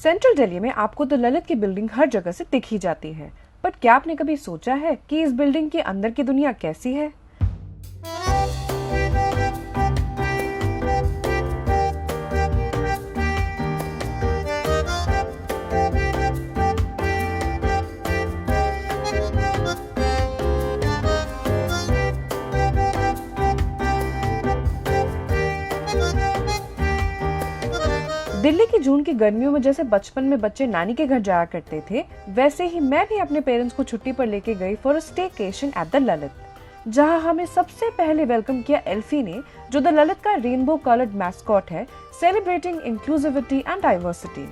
Central Delhi में आपको तो ललित की बिल्डिंग हर जगह से दिख ही जाती है, बट क्या आपने कभी सोचा है कि इस बिल्डिंग के अंदर की दुनिया कैसी है? दिल्ली की जून की गर्मियों में जैसे बचपन में बच्चे नानी के घर जाया करते थे, वैसे ही मैं भी अपने पेरेंट्स को छुट्टी पर लेके गई for a staycation at the Lalit, जहां हमें सबसे पहले वेलकम किया एल्फी ने, जो द ललित का रेनबो कलर्ड मैस्कॉट है, सेलिब्रेटिंग इंक्लूसिविटी एंड डाइवर्सिटी।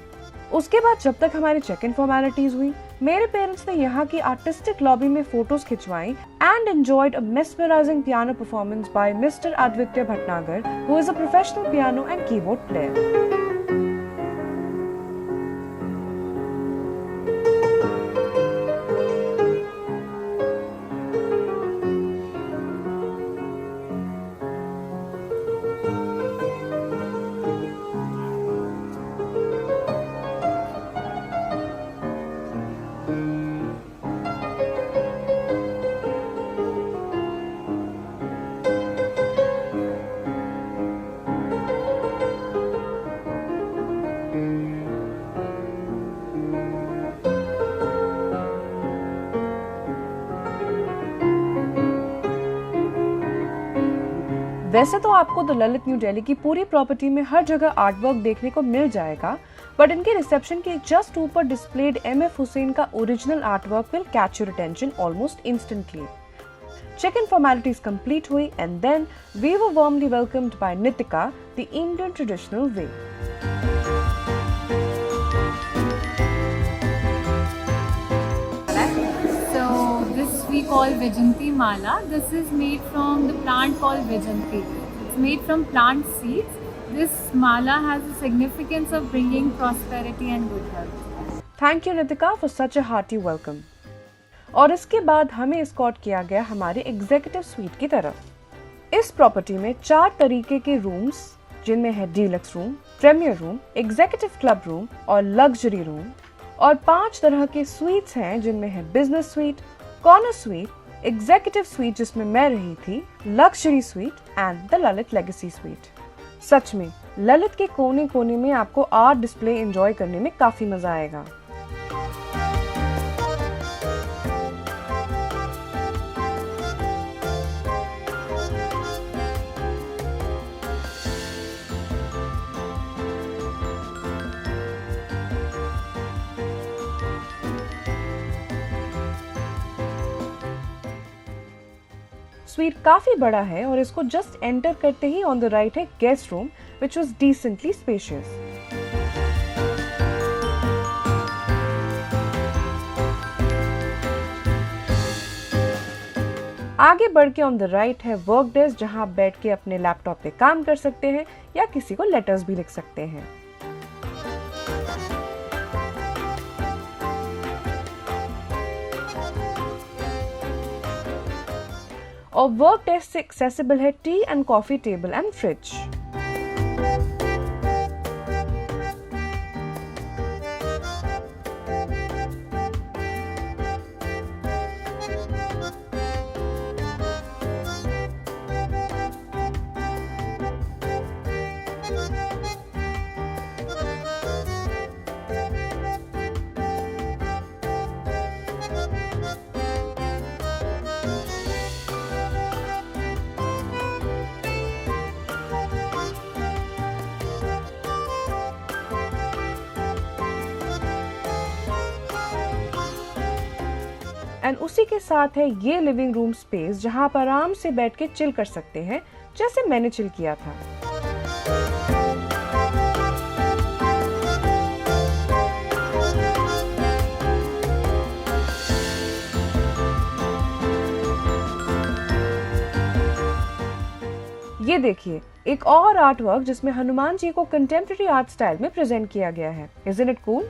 उसके बाद जब तक हमारी चेक इन फॉर्मेलिटीज हुई, मेरे पेरेंट्स ने यहाँ की आर्टिस्टिक लॉबी में फोटोज खिंचवाई and enjoyed a mesmerising piano performance by mister Aditya Bhatnagar, who is a professional piano and keyboard player. वैसे तो आपको द ललित न्यू दिल्ली की पूरी प्रॉपर्टी में हर जगह आर्ट वर्क देखने को मिल जाएगा, बट इनके रिसेप्शन के जस्ट ऊपर डिस्प्लेड एम.एफ. हुसैन का original art work will catch your attention almost instantly. Check-in formalities complete हुई and then we were warmly welcomed by Nitika the Indian traditional way. So this we call Vijanti Mala. This is made from the plant called Vijanti. It's made from plant seeds. This mala has a significance of bringing prosperity and good health. Thank you Nitika for such a hearty welcome. और इसके बाद हमें escort किया गया हमारे executive sweet की तरफ। इस प्रॉपर्टी में 4 तरीके के रूम्स, जिनमें है deluxe room, premier room, executive club room और लग्जरी रूम, और 5 तरह के स्वीट्स हैं, जिनमें है business suite, corner suite, executive suite जिसमें मैं रही थी, luxury suite and the Lalit legacy suite. सच में ललित के कोने कोने में आपको आर्ट डिस्प्ले एंजॉय करने में काफी मजा आएगा। स्वीट काफी बड़ा है और इसको जस्ट एंटर करते ही ऑन द राइट है guest room, which was decently spacious. आगे बढ़ के ऑन द राइट है वर्क डेस्क, जहां आप बैठ के अपने लैपटॉप पे काम कर सकते हैं या किसी को लेटर्स भी लिख सकते हैं। और वर्क डेस्क से एक्सेसिबल है T and coffee table and fridge. And उसी के साथ है ये लिविंग रूम स्पेस, जहां आप आराम से बैठ के चिल कर सकते हैं, जैसे मैंने चिल किया था। ये देखिए एक और आर्ट वर्क जिसमें हनुमान जी को कंटेम्प्रेरी आर्ट स्टाइल में प्रेजेंट किया गया है। Isn't it cool?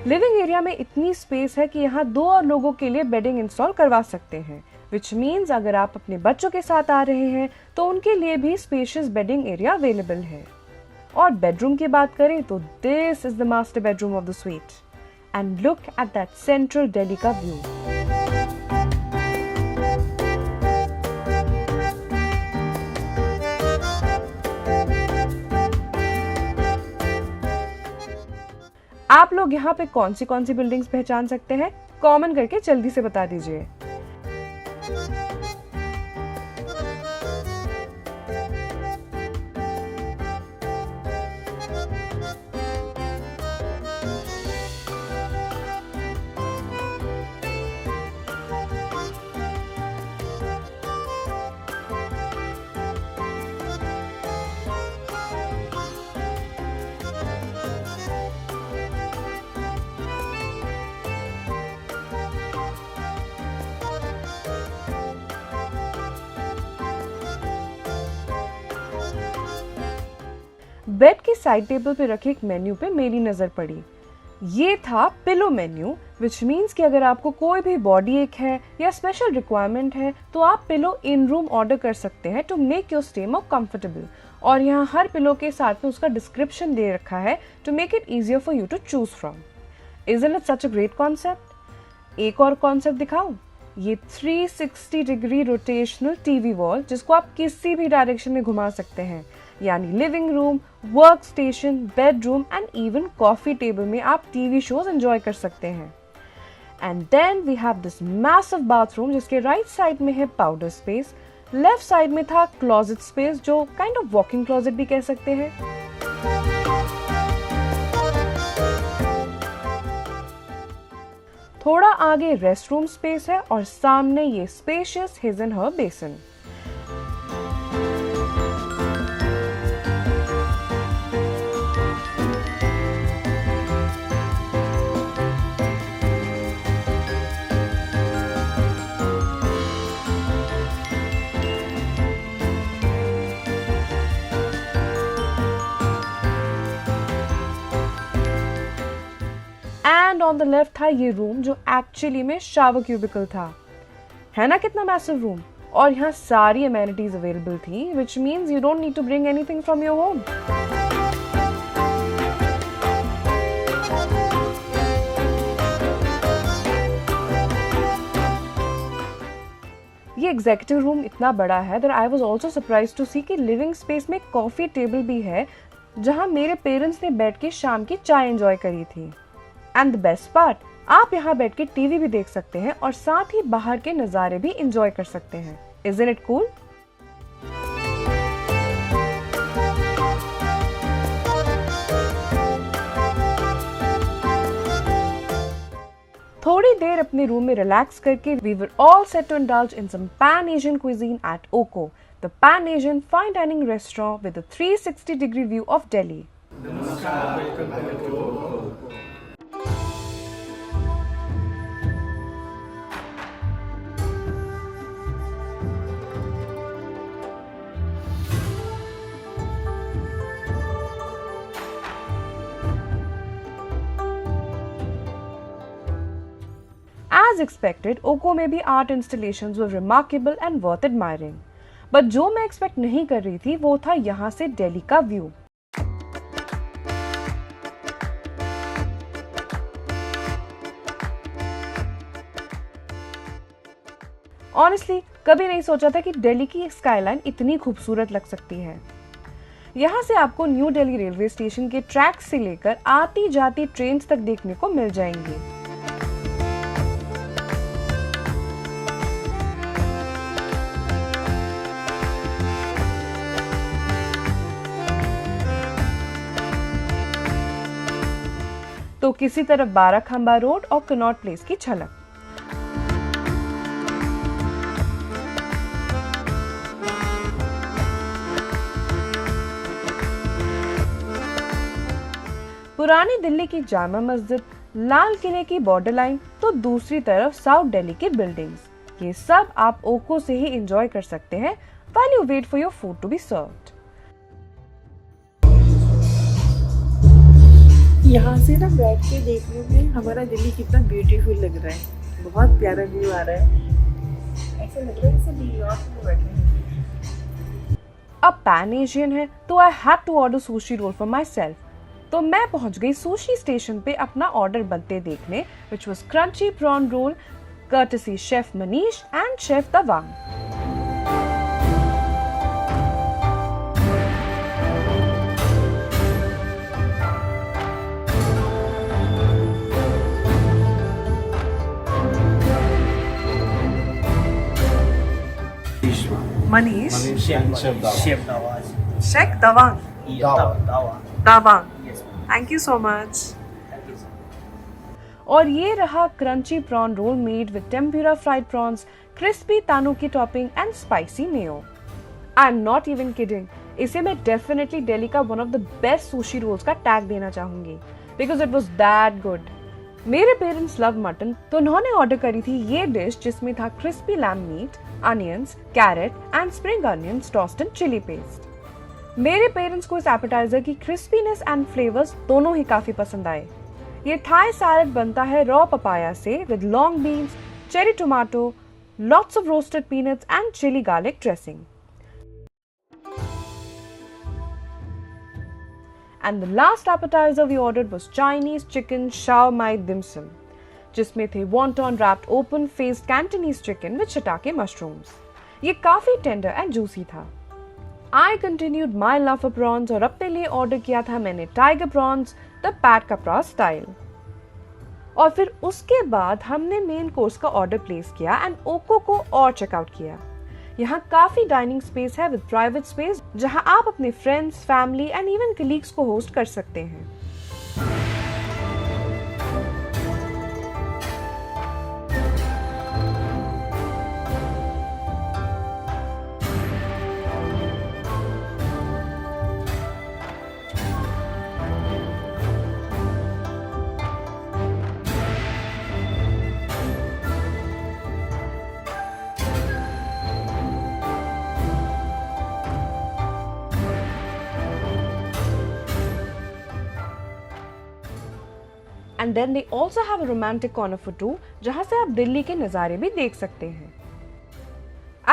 Living area में इतनी स्पेस है कि यहाँ 2 और लोगों के लिए बेडिंग इंस्टॉल करवा सकते हैं, विच मीन्स अगर आप अपने बच्चों के साथ आ रहे हैं तो उनके लिए भी स्पेशियस बेडिंग एरिया अवेलेबल है। और बेडरूम की बात करें तो this is the master bedroom of the sweet and look at that central Delhi का व्यू। आप लोग यहाँ पे कौन सी बिल्डिंग्स पहचान सकते हैं? कमेंट करके जल्दी से बता दीजिए। बेड के साइड टेबल पे रखे एक मेन्यू पे मेरी नजर पड़ी। ये था पिलो मेन्यू, विच मीन्स कि अगर आपको कोई भी बॉडी एक है या स्पेशल रिक्वायरमेंट है तो आप पिलो इन रूम ऑर्डर कर सकते हैं to make your stay more comfortable. और यहाँ हर पिलो के साथ में उसका डिस्क्रिप्शन दे रखा है to make it easier for you to choose from. Isn't it such a great concept? एक और कॉन्सेप्ट दिखाऊं? ये 360 डिग्री रोटेशनल टीवी वॉल, जिसको आप किसी भी डायरेक्शन में घुमा सकते हैं, यानी living room, work station, bedroom and even coffee table में आप टीवी शोज एंजॉय कर सकते हैं। And then we have this massive bathroom, जिसके राइट साइड में है पाउडर स्पेस, लेफ्ट साइड में था क्लोजेट स्पेस, जो काइंड ऑफ वॉकिंग क्लोजेट भी कह सकते हैं। थोड़ा आगे रेस्ट रूम स्पेस है और सामने ये spacious his and her basin. And on the left था ये रूम, जो एक्चुअली में शावर क्यूबिकल था। है ना कितना मैसिव रूम? और यहाँ सारी अमेनिटीज अवेलेबल थी, which means you don't need to bring anything from your home. ये एग्जीक्यूटिव रूम इतना बड़ा है that I was also surprised to see कि लिविंग स्पेस में कॉफी टेबल भी है, जहां मेरे पेरेंट्स ने बैठ के शाम की चाय एंजॉय करी थी। एंड द बेस्ट पार्ट, आप यहाँ बैठ के टीवी भी देख सकते हैं और साथ ही बाहर के नज़ारे भी एंजॉय कर सकते हैं। Isn't it cool? थोड़ी देर अपने रूम में रिलैक्स करके we were all set to indulge in some Pan-Asian cuisine at Oko, the Pan-Asian fine dining restaurant with a 360-degree view of Delhi. As expected, Oko में भी art installations were remarkable and worth admiring. But जो मैं expect नहीं कर रही थी वो था यहाँ से दिल्ली का व्यू। Honestly, कभी नहीं सोचा था कि दिल्ली की स्काईलाइन इतनी खूबसूरत लग सकती है। यहाँ से आपको न्यू दिल्ली रेलवे स्टेशन के ट्रैक से लेकर आती जाती ट्रेन तक देखने को मिल जाएंगी। तो किसी तरफ बाराखंबा रोड और कनॉट प्लेस की झलक। पुरानी दिल्ली की जामा मस्जिद, लाल किले की बॉर्डर लाइन, तो दूसरी तरफ साउथ दिल्ली की बिल्डिंग्स, ये सब आप ओको से ही एंजॉय कर सकते हैं while you wait for your food to be served. यहाँ से ना बैठ के देखने में हमारा दिल्ली कितना ब्यूटीफुल लग रहा है। बहुत प्यारा व्यू आ रहा है। ऐसा लग रहा है जैसे न्यूयॉर्क में बैठे हैं। अब पैन एशियन है तो I had to order sushi roll for myself. तो मैं पहुंच गई सुशी स्टेशन पे अपना ऑर्डर बनते देखने, which was crunchy prawn roll courtesy Chef Manish and Chef Tawang. Manish, Chef Dawa. Chef Tawang. Dawa. Tawang. Yes, ma'am. Thank you so much. Thank you, sir. और ये रहा crunchy prawn roll made with tempura fried prawns, crispy tanuki topping and spicy mayo. I am not even kidding, इसे मैं definitely Delhi का one of the best sushi rolls का tag देना चाहूंगी because it was that good. मेरे parents love mutton, तो उन्होंने order करी थी ये डिश जिसमें था crispy lamb meat, onions, carrot and spring onions tossed in chilli paste. मेरे पेरेंट्स को इस एपेटाइजर की क्रिस्पीनेस एंड फ्लेवर्स दोनों ही काफी पसंद आए। ये थाई सैलेड बनता है रॉ पपाया से with long beans, cherry tomato, lots of roasted peanuts and chilli garlic dressing. And the last appetizer we ordered was Chinese chicken shao mai dim sum, जिसमें थे wonton wrapped open faced Cantonese chicken with shiitake mushrooms. ये काफी tender and juicy था। I continued my love for prawns और अपने लिए order किया था मैंने टाइगर प्रॉन्स द पैट कपड़ा स्टाइल। और फिर उसके बाद हमने मेन कोर्स का ऑर्डर प्लेस किया एंड ओको को और चेकआउट किया। यहाँ काफी डाइनिंग स्पेस है विद प्राइवेट स्पेस जहाँ आप अपने friends, family and even colleagues को होस्ट कर सकते हैं। And then they also have a romantic corner for two, जहाँ से आप दिल्ली के नज़ारे भी देख सकते हैं।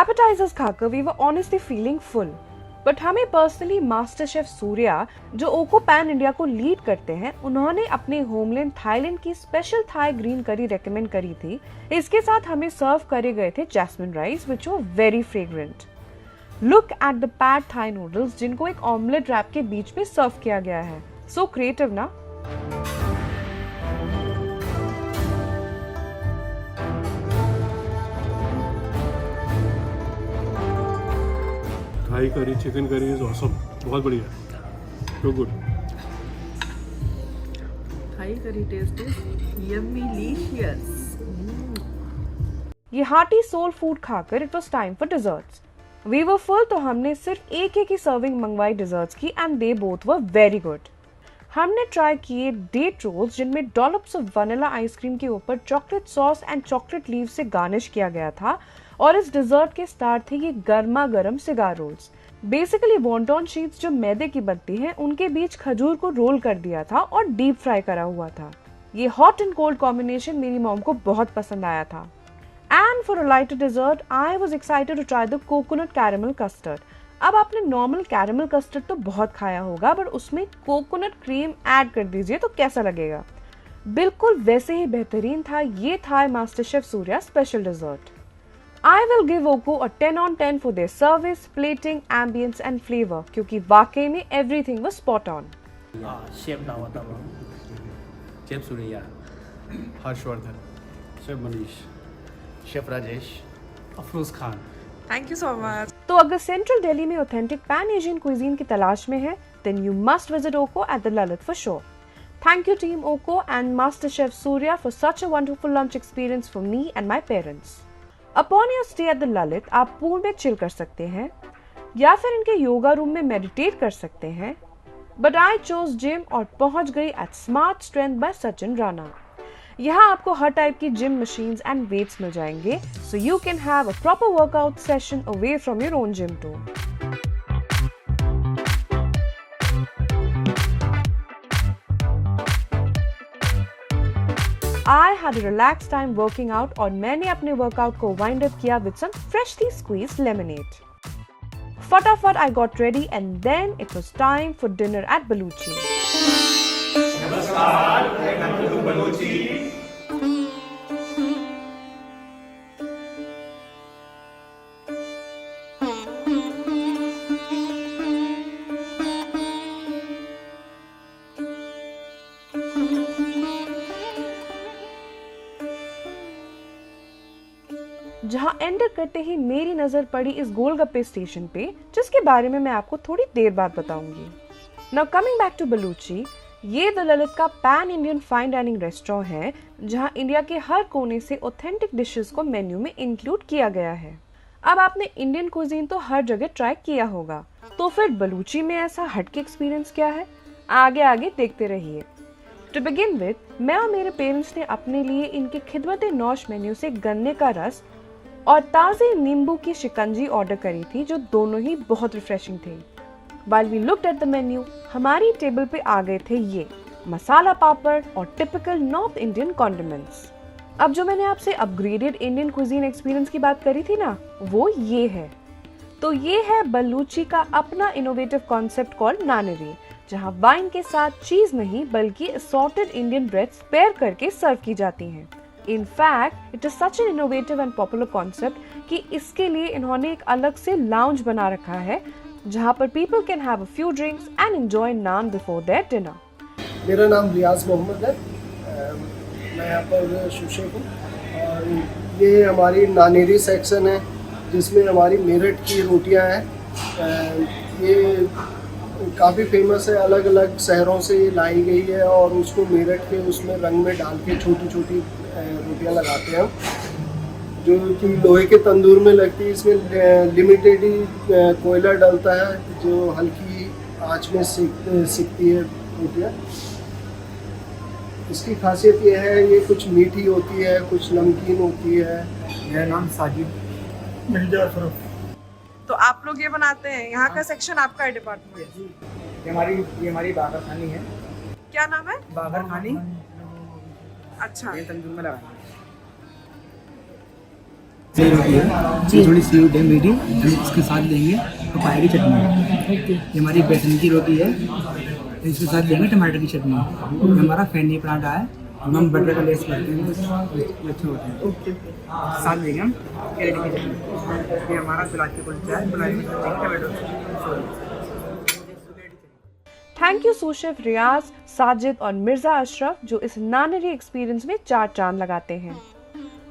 Appetizers खाकर we were honestly feeling full, but हमें पर्सनली मास्टर शेफ सूर्या जो ओको पैन इंडिया को लीड करते हैं, उन्होंने अपने होमलैंड थाईलैंड की special Thai green curry recommend करी थी। इसके साथ हमें सर्व करे गए थे jasmine rice which were very fragrant. Look at the pad Thai noodles जिनको एक ऑमलेट रैप के बीच में सर्व किया गया है। सो क्रिएटिव ना। Thai curry, chicken curry is awesome, बहुत बढ़िया, so good. Thai curry taste is yummy-licious. ये हार्टी सोल फूड खाकर it was time for desserts. We were full तो हमने सिर्फ एक ही सर्विंग मंगवाई डिजर्ट्स की and they both were very good. हमने ट्राई किए डेट रोल्स जिनमें डॉलप्स ऑफ वनीला आइसक्रीम के ऊपर chocolate sauce and chocolate leave से गार्निश किया गया था, और इस डिजर्ट के स्टार थे ये गर्मा गर्म cigar rolls. Basically wonton sheets जो मैदे की बनती हैं उनके बीच खजूर को रोल कर दिया था और डीप फ्राई करा हुआ था। ये हॉट एंड कोल्ड कॉम्बिनेशन मेरी मॉम को बहुत पसंद आया था। And for a lighter dessert I was excited to try the coconut caramel custard. अब आपने नॉर्मल कैरेमल कस्टर्ड तो बहुत खाया होगा, बट उसमें कोकोनट क्रीम ऐड कर दीजिए तो कैसा लगेगा। बिल्कुल वैसे ही बेहतरीन था ये था master chef Surya special dessert. I will give Oko a 10 on 10 for their service, plating, ambience and flavor क्योंकि वाकई में everything was spot on. Chef Dawa. Chef Surya. Harshvardhan, chef Manish, Chef Rajesh. Afroz Khan. Thank you so much. तो अगर central Delhi में authentic pan Asian cuisine की तलाश में है, then you must visit Oko at the Lalit for sure. Thank you team Oko and Master Chef Surya for such a wonderful lunch experience for me and my parents. Upon your stay at the Lalit आप pool में chill कर सकते हैं या फिर इनके yoga room में meditate कर सकते हैं, बट आई चोज जिम और पहुंच गई at smart strength by Sachin Rana. यहाँ आपको हर टाइप की जिम मशीन्स एंड वेट्स मिल जाएंगे, so you can have a proper workout session away from your own gym too. I had a relaxed time working out और मैंने अपने वर्कआउट को वाइंड अप किया with some freshly squeezed lemonade. फटाफट I got ready and then it was time for dinner at Baluchi. जहां enter करते ही मेरी नजर पड़ी इस गोलगप्पे स्टेशन पे, जिसके बारे में मैं आपको थोड़ी देर बाद बताऊंगी. Now coming back to Baluchi, ये द ललित का pan Indian fine dining restaurant है जहां इंडिया के हर कोने से ऑथेंटिक डिशेस को मेन्यू में इंक्लूड किया गया है. अब आपने इंडियन कुजीन तो हर जगह ट्राई किया होगा, तो फिर बलूची में ऐसा हटके एक्सपीरियंस क्या है? आगे आगे देखते रहिए. टू बिगिन विद, मैं और मेरे पेरेंट्स ने अपने लिए इनके खिदमत नौश मेन्यू से गन्ने का रस और ताज़े नींबू की शिकंजी ऑर्डर करी थी, जो दोनों ही बहुत रिफ्रेशिंग थे. While we looked at the menu, हमारी टेबल पे आ गए थे ये मसाला पापड़ और टिपिकल नॉर्थ इंडियन कॉन्डिमेंट्स. अब जो मैंने आपसे अपग्रेडेड इंडियन कुजीन एक्सपीरियंस की बात करी थी ना, वो ये है. तो ये है बलूची का अपना इनोवेटिव कॉन्सेप्ट कॉल्ड नानरी, जहाँ वाइन के साथ चीज नहीं बल्कि असॉर्टेड इंडियन ब्रेड्स पेयर करके सर्व की जाती हैं. In fact, it is such an innovative and popular concept कि इसके लिए इन्होंने एक अलग से लाउंज बना रखा है जहाँ पर people can have a few drinks and enjoy naan before their dinner. मेरा नाम रियाज मोहम्मद है. मैं यहाँ पर शिवशेख हूँ और ये हमारी नानेरी सेक्शन है जिसमें हमारी मेरठ की रोटियाँ हैं. ये काफ़ी फेमस है, अलग अलग शहरों से ये लाई गई है और उसको मेरठ के उसमें रंग में डाल के छोटी छोटी रोटियां लगाते हैं जो कि लोहे के तंदूर में लगती है. इसमें लिमिटेड ही कोयला डलता है जो हल्की आंच में सिकती है रोटियां. इसकी खासियत ये है, ये कुछ मीठी होती है, कुछ नमकीन होती है. मेरा नाम साजिद. तो आप लोग ये बनाते हैं, यहाँ का सेक्शन आपका है डिपार्टमेंट? ये हमारी बागर खानी है. क्या नाम है? बागर खानी. अच्छा, ये तंदूर में लगाना है. थोड़ी सी रोटी मीठी, हम इसके साथ लेंगे पपाया की चटनी. ये हमारी बेसन की रोटी है, इसके साथ लेंगे टमाटर की चटनी. ये हमारा फैनी पराठा है, हम बटर का लेस करते हैं, अच्छे होते हैं. साथ लेंगे हम कैरेट की चटनी. ये हमारा गुलाब की कुलचा है, गुलाब की टमाटो. थैंक यू सूशेफ रियाज, साजिद और मिर्जा अशरफ जो इस नानरी एक्सपीरियंस में 4 चांद लगाते हैं.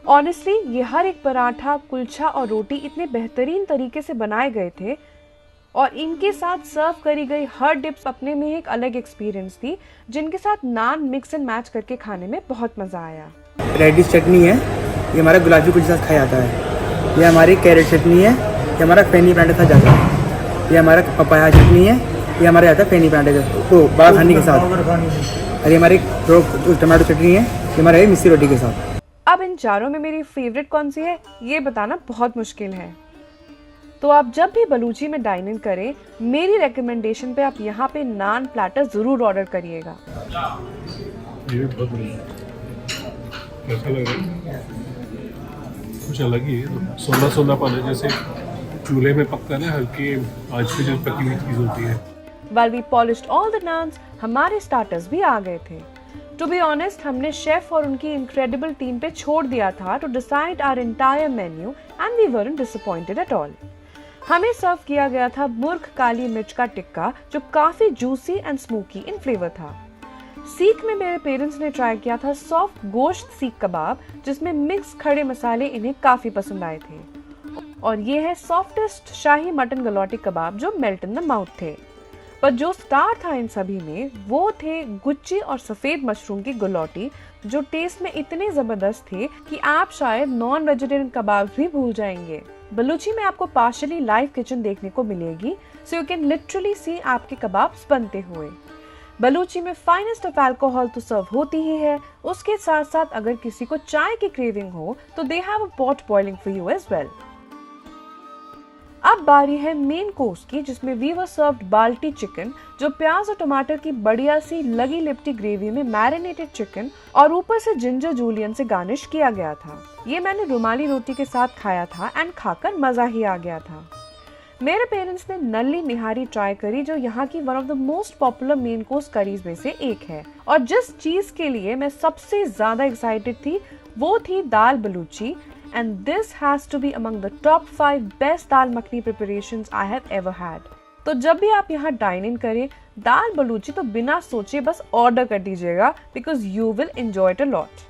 ऑनेस्टली ये हर एक पराठा, कुलचा और रोटी इतने बेहतरीन तरीके से बनाए गए थे और इनके साथ सर्व करी गई हर डिप्स अपने में एक अलग एक्सपीरियंस थी, जिनके साथ नान मिक्स एंड मैच करके खाने में बहुत मजा आया. रेडिश चटनी है, ये हमारा गुलाब के साथ खाया जाता है. ये हमारी कैरेट चटनी है, ये हमारा फैनी पराठे के साथ जाता है. ये हमारा पपाया चटनी है, ये हमारे जाता है फैनी पराठे के बाग खानी के साथ. और ये हमारी टमाटो चटनी है, ये हमारे मिस्सी रोटी के साथ. अब इन चारों में मेरी फेवरेट कौन सी है ये बताना बहुत मुश्किल है. तो आप जब भी बलूची में डाइन इन करें, मेरी रिकमेंडेशन पे आप यहाँ पे नान प्लेटर जरूर ऑर्डर करिएगा. ये बहुत बढ़िया है. कैसा लग रहा है? कुछ अलग ही है. सोना पान है, जैसे चूल्हे में पकता है ना, हल्की आंच पे जो पकी हुई चीज होती है. While we polished all the naans, हमारे स्टार्टर्स भी आ गए थे. To be honest, हमने शेफ और उनकी incredible टीम पे छोड़ दिया था to decide our entire menu and we weren't disappointed at all. हमें सर्व किया गया था मुर्ग काली मिर्च का टिक्का जो काफी juicy and smoky in flavour था. सीख में मेरे पेरेंट्स ने ट्राई किया था सॉफ्ट गोश्त सीख कबाब, जिसमें मिक्स खड़े मसाले इन्हें काफी पसंद आए थे. और ये है सॉफ्टेस्ट शाही मटन गलौटी कबाब जो मेल्ट इन द माउथ थे. पर जो स्टार था इन सभी में वो थे गुच्ची और सफेद मशरूम की गलौटी, जो टेस्ट में इतने जबरदस्त थे कि आप शायद नॉन वेजिटेरियन कबाब भी भूल जाएंगे. बलूची में आपको पार्शियली लाइव किचन देखने को मिलेगी, सो यू कैन लिटरली सी आपके कबाब्स बनते हुए. बलूची में फाइनेस्ट ऑफ अल्कोहल तो सर्व होती ही है, उसके साथ साथ अगर किसी को चाय की क्रेविंग हो तो they have a pot boiling for you as well. अब बारी है मेन कोर्स की, जिसमें we were served balti chicken, जो प्याज और टमाटर की बढ़िया सी लगी लिपटी ग्रेवी में मैरिनेटेड चिकन और ऊपर से जिंजर जूलियन से गार्निश किया गया था। ये मैंने रुमाली रोटी के साथ खाया था एंड खाकर मजा ही आ गया था। मेरे पेरेंट्स ने नल्ली निहारी ट्राई करी, जो यहाँ की one of the most popular main course curries में से एक है। और जिस चीज के लिए मैं सबसे ज्यादा एक्साइटेड थी वो थी दाल Balochi, and this has to be among the top 5 best dal makhani preparations I have ever had। तो जब भी आप यहाँ डाइन इन करें दाल बलूची तो बिना सोचे बस ऑर्डर कर दीजिएगा, because you will enjoy it a lot।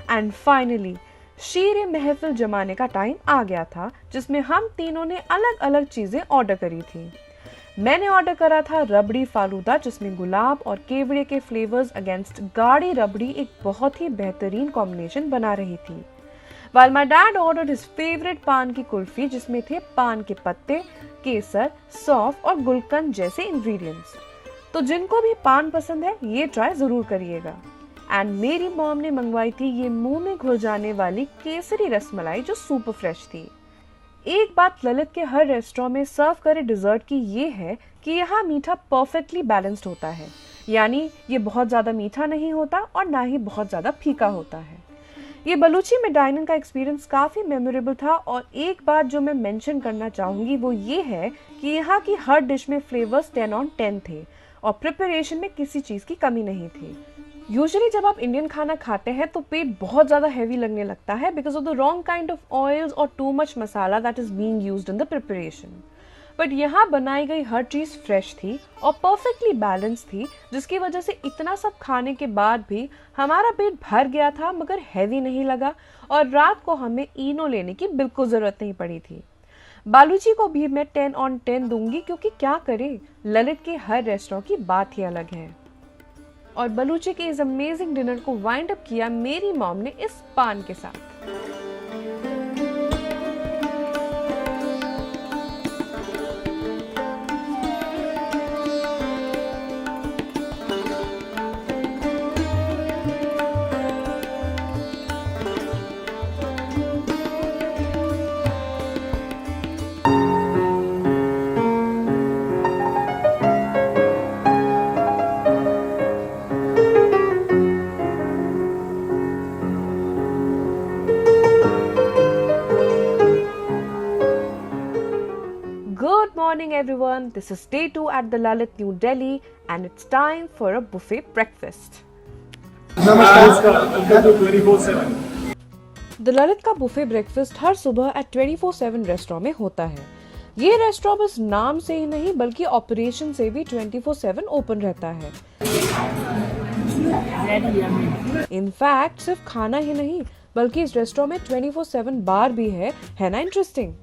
And finally शीर महफिल जमाने का टाइम आ गया था, जिसमें हम तीनों ने अलग अलग चीजें ऑर्डर करी थी। मैंने ऑर्डर करा था रबड़ी फालूदा, जिसमें गुलाब और केवड़े के फ्लेवर्स अगेंस्ट गाढ़ी रबड़ी एक बहुत ही बेहतरीन कॉम्बिनेशन बना रही थी। While my dad ordered his favorite पान की कुल्फी, जिसमें थे पान के पत्ते, केसर, सौंफ और गुलकंद जैसे इंग्रेडिएंट्स। तो जिनको भी पान पसंद है ये ट्राई जरूर करिएगा। एंड मेरी मॉम ने मंगवाई थी ये मुंह में घुल जाने वाली केसरी रसमलाई, जो सुपर फ्रेश थी। एक बात ललित के हर रेस्टोरेंट में सर्व करे डिजर्ट की ये है कि यहाँ मीठा परफेक्टली बैलेंस्ड होता है, यानी ये बहुत ज्यादा मीठा नहीं होता और ना ही बहुत ज्यादा फीका होता है। ये बलूची में डाइनिंग का एक्सपीरियंस काफ़ी मेमोरेबल था। और एक बात जो मैं मेंशन करना चाहूँगी वो ये है कि यहाँ की हर डिश में फ्लेवर्स 10 on 10 थे और प्रिपरेशन में किसी चीज़ की कमी नहीं थी। यूजुअली जब आप इंडियन खाना खाते हैं तो पेट बहुत ज़्यादा हैवी लगने लगता है because of the wrong kind of oils और too much masala that is being used in the preparation. But यहाँ बनाई गई हर चीज़ फ्रेश थी और परफेक्टली बैलेंस थी, जिसकी वजह से इतना सब खाने के बाद भी हमारा पेट भर गया था मगर हैवी नहीं लगा और रात को हमें इनो लेने की बिल्कुल ज़रूरत नहीं पड़ी थी। बालूची को भी मैं 10 on 10 दूंगी, क्योंकि क्या करें ललित के हर रेस्टोरेंट की बात ही अलग है। और बलूची के इस अमेजिंग डिनर को वाइंड अप किया मेरी मॉम ने इस पान के साथ। Good morning everyone, this is day 2 at the Lalit New Delhi and it's time for a buffet breakfast. The Lalit का बुफे ब्रेकफास्ट हर सुबह एट 24/7 रेस्टोरेंट में होता है। ये रेस्टोरेंट बस नाम से ही नहीं बल्कि ऑपरेशन से भी 24/7 ओपन रहता है। इनफैक्ट सिर्फ खाना ही नहीं बल्कि इस रेस्टोरेंट में 24/7 बार भी है ना इंटरेस्टिंग।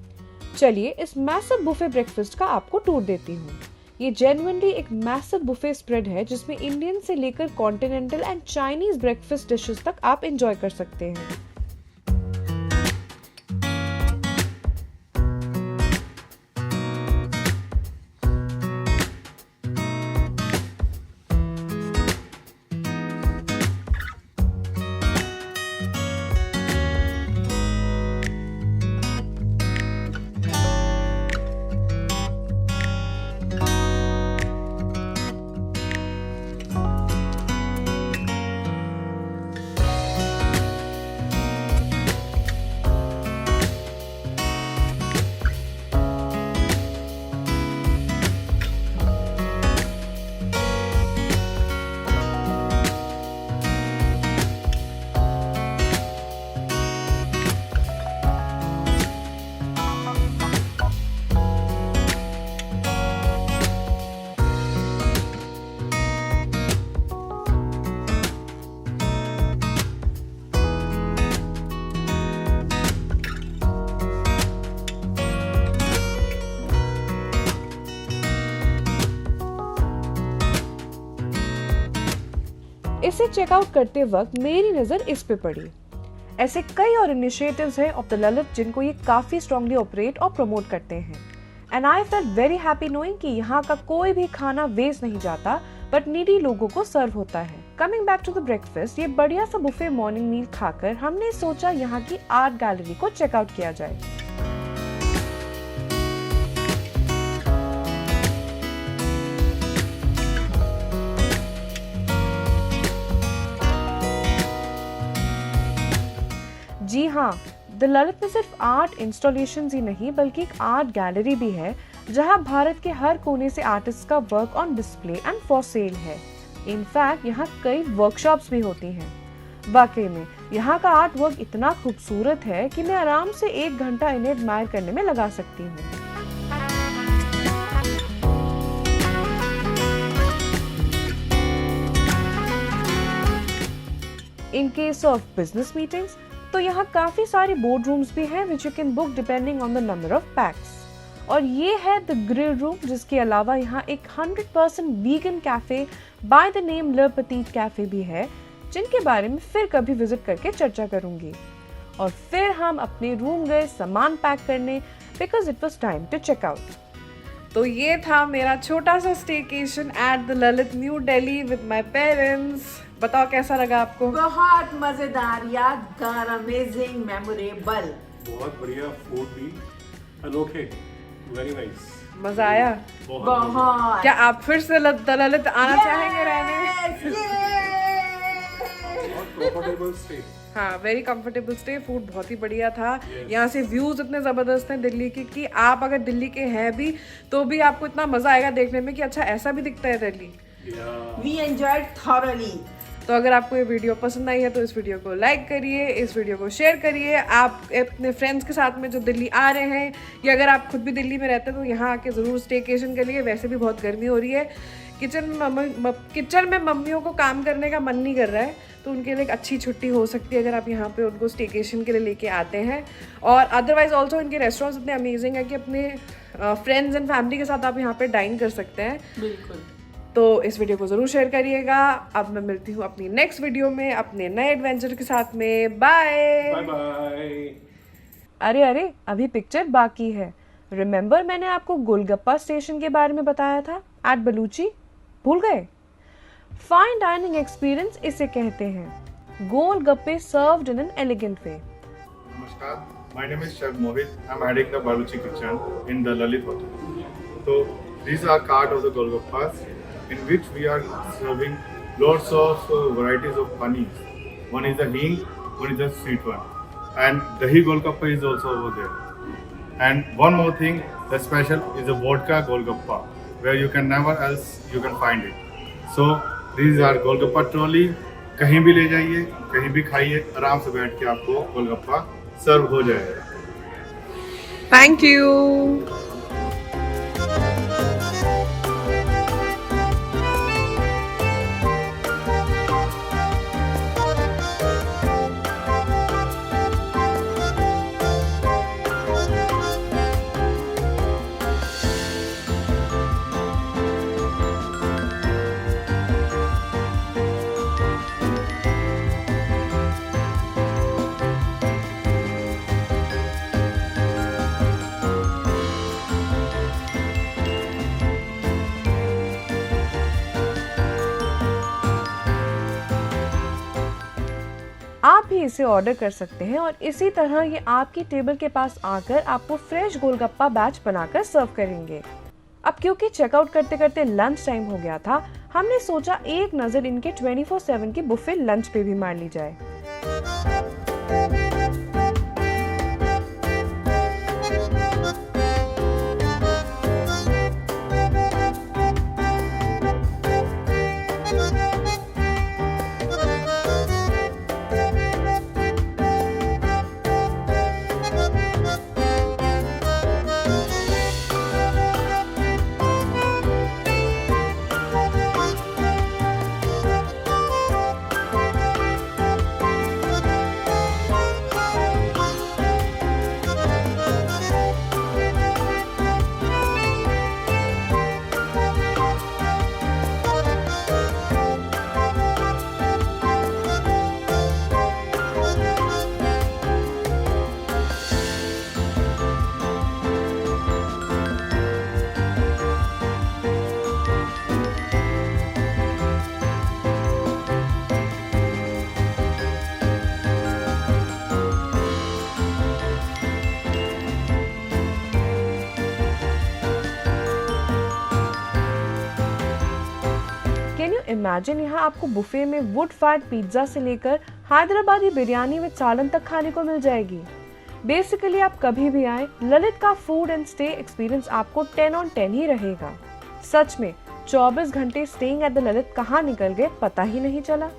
चलिए इस मैसिव बुफे ब्रेकफास्ट का आपको टूर देती हूँ। ये जेन्युइनली एक मैसिव बुफे स्प्रेड है जिसमें इंडियन से लेकर continental and Chinese breakfast dishes तक आप एंजॉय कर सकते हैं। इसे चेकआउट करते वक्त मेरी नजर इस पे पड़ी। ऐसे कई और इनिशिएटिव्स हैं ऑफ द ललित जिनको ये काफी स्ट्रांगली ऑपरेट और प्रमोट करते हैं and I felt very happy knowing कि यहाँ का कोई भी खाना वेस्ट नहीं जाता बट नीडी लोगों को सर्व होता है। Coming back to the breakfast, ये बढ़िया सा बुफे मॉर्निंग मील खाकर हमने सोचा यहाँ की आर्ट गैलरी को चेकआउट किया जाए। हाँ, द ललित में सिर्फ आर्ट इंस्टॉलेशन ही नहीं बल्कि एक आर्ट गैलरी भी है जहाँ भारत के हर कोने से आर्टिस्ट का work on display and for sale है। इनफैक्ट यहाँ कई वर्कशॉप्स भी होती हैं। वाकई में यहाँ का आर्ट वर्क इतना खूबसूरत है कि मैं आराम से 1 घंटा इन्हें एडमायर करने में लगा सकती हूँ। In case of business meetings तो यहाँ काफी सारे बोर्ड रूम्स भी हैं which you can book depending on the number of PACS. और ये है द ग्रिल रूम, जिसके अलावा यहाँ एक 100% vegan cafe by the name ले पेटिट कैफे भी है, जिनके बारे में फिर कभी विजिट करके चर्चा करूंगी। और फिर हम अपने रूम गए सामान पैक करने because it was time to check out. तो ये था मेरा छोटा सा staycation at the Lalit New Delhi with my parents. बताओ कैसा लगा आपको? बहुत मजेदार, यादगार, अमेजिंग, मेमोरेबल। बहुत बढ़िया, फूड भी अनोखे, वेरी नाइस। मजा आया? बहुत। क्या आप फिर से ललित आना चाहेंगे रहने? Comfortable stay. हाँ, वेरी कंफर्टेबल स्टे। फूड बहुत ही बढ़िया था। यहाँ से व्यूज इतने जबरदस्त हैं दिल्ली के कि आप अगर दिल्ली के हैं भी तो भी आपको इतना मजा आएगा देखने में कि अच्छा ऐसा भी दिखता है दिल्ली। We enjoyed thoroughly. तो अगर आपको ये वीडियो पसंद आई है तो इस वीडियो को लाइक करिए, इस वीडियो को शेयर करिए। आप अपने फ्रेंड्स के साथ में जो दिल्ली आ रहे हैं या अगर आप खुद भी दिल्ली में रहते हैं तो यहाँ आके ज़रूर स्टेकेशन के लिए। वैसे भी बहुत गर्मी हो रही है, किचन में मम्मियों को काम करने का मन नहीं कर रहा है, तो उनके लिए एक अच्छी छुट्टी हो सकती है अगर आप यहाँ पे उनको स्टेकेशन के लिए लेके आते हैं। और अदरवाइज ऑल्सो इनके रेस्टोरेंट्स इतने अमेजिंग है कि अपने फ्रेंड्स एंड फैमिली के साथ आप यहाँ पे डाइन कर सकते हैं। बिल्कुल। तो इस वीडियो को ज़रूर शेयर करिएगा। अब मैं मिलती हूँ अपनी नेक्स्ट वीडियो में अपने नए एडवेंचर के साथ में। Bye bye bye. अरे अभी पिक्चर बाकी है। रिमेंबर मैंने आपको गोलगप्पा स्टेशन के बारे में बताया था एट बलूची? भूल गए? फाइन डाइनिंग एक्सपीरियंस इसे कहते हैं। Golgappe served in an elegant way. Namaskar, my name is Chef Mohit. I'm heading the Baluchi kitchen in the Lalit Hotel. So these are cart of the Golgappas, in which we are serving lots of varieties of paneers. One is the hing, one is the sweet one, and dahi Golgappa is also over there. And one more thing, the special is the vodka Golgappa, where you can never else you can find it. So these are Golgappa trolley. कहीं भी ले जाइए, कहीं भी खाइए, आराम से बैठ के आपको गोलगप्पा सर्व हो जाएगा। Thank you. आप भी इसे ऑर्डर कर सकते हैं और इसी तरह ये आपकी टेबल के पास आकर आपको फ्रेश गोलगप्पा बैच बनाकर सर्व करेंगे। अब क्योंकि चेकआउट करते करते लंच टाइम हो गया था, हमने सोचा एक नज़र इनके 24/7 के बुफे लंच पे भी मार ली जाए। इमेजिन यहाँ आपको बुफे में वुड फायर्ड पिज्जा से लेकर हैदराबादी बिरयानी विद सालन तक खाने को मिल जाएगी। बेसिकली आप कभी भी आए, ललित का फूड एंड स्टे एक्सपीरियंस आपको 10 on 10 ही रहेगा। सच में 24 घंटे स्टेइंग एट द ललित कहाँ निकल गए पता ही नहीं चला।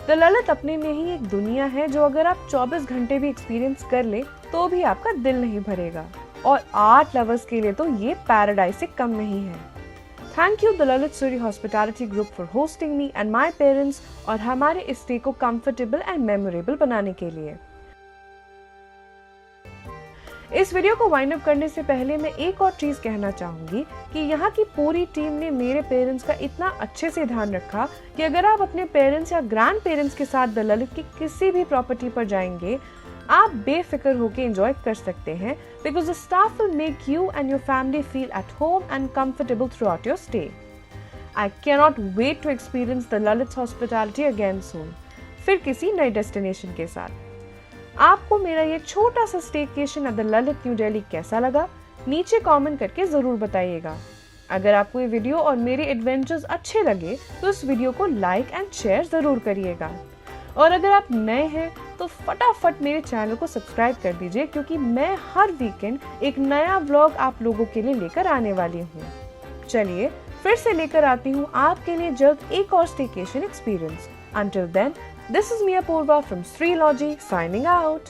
द ललित अपने में ही एक दुनिया है जो अगर आप 24 घंटे भी एक्सपीरियंस कर ले तो भी आपका दिल नहीं भरेगा, और आर्ट लवर्स के लिए तो ये पैराडाइज से कम नहीं है। Thank you the Lalit Suri hospitality group for hosting me and my parents और हमारे इस स्टे को कंफर्टेबल एंड मेमोरेबल बनाने के लिए। इस वीडियो को वाइंड अप करने से पहले मैं एक और चीज कहना चाहूंगी कि यहाँ की पूरी टीम ने मेरे पेरेंट्स का इतना अच्छे से ध्यान रखा कि अगर आप अपने पेरेंट्स या ग्रैंड पेरेंट्स के साथ द ललित की किसी भी प्रॉपर्टी पर जाएंगे, आप बेफिक्र होकर एंजॉय कर सकते हैं, because the staff will make you and your family feel at home and comfortable throughout your stay. I can not wait to experience the Lalit hospitality again soon, फिर किसी नई डेस्टिनेशन के साथ। आपको मेरा ये छोटा सा staycation at the Lalit New Delhi कैसा लगा, नीचे कमेंट करके जरूर बताइएगा। अगर आपको ये वीडियो और मेरे एडवेंचर्स अच्छे लगे तो इस वीडियो को लाइक एंड शेयर जरूर करिएगा, और अगर आप नए हैं तो फटाफट मेरे चैनल को सब्सक्राइब कर दीजिए, क्योंकि मैं हर वीकेंड एक नया व्लॉग आप लोगों के लिए लेकर आने वाली हूँ। चलिए फिर से लेकर आती हूँ आपके लिए जल्द एक और staycation experience. Until then, this is Mia Purva from Sri Logi signing out.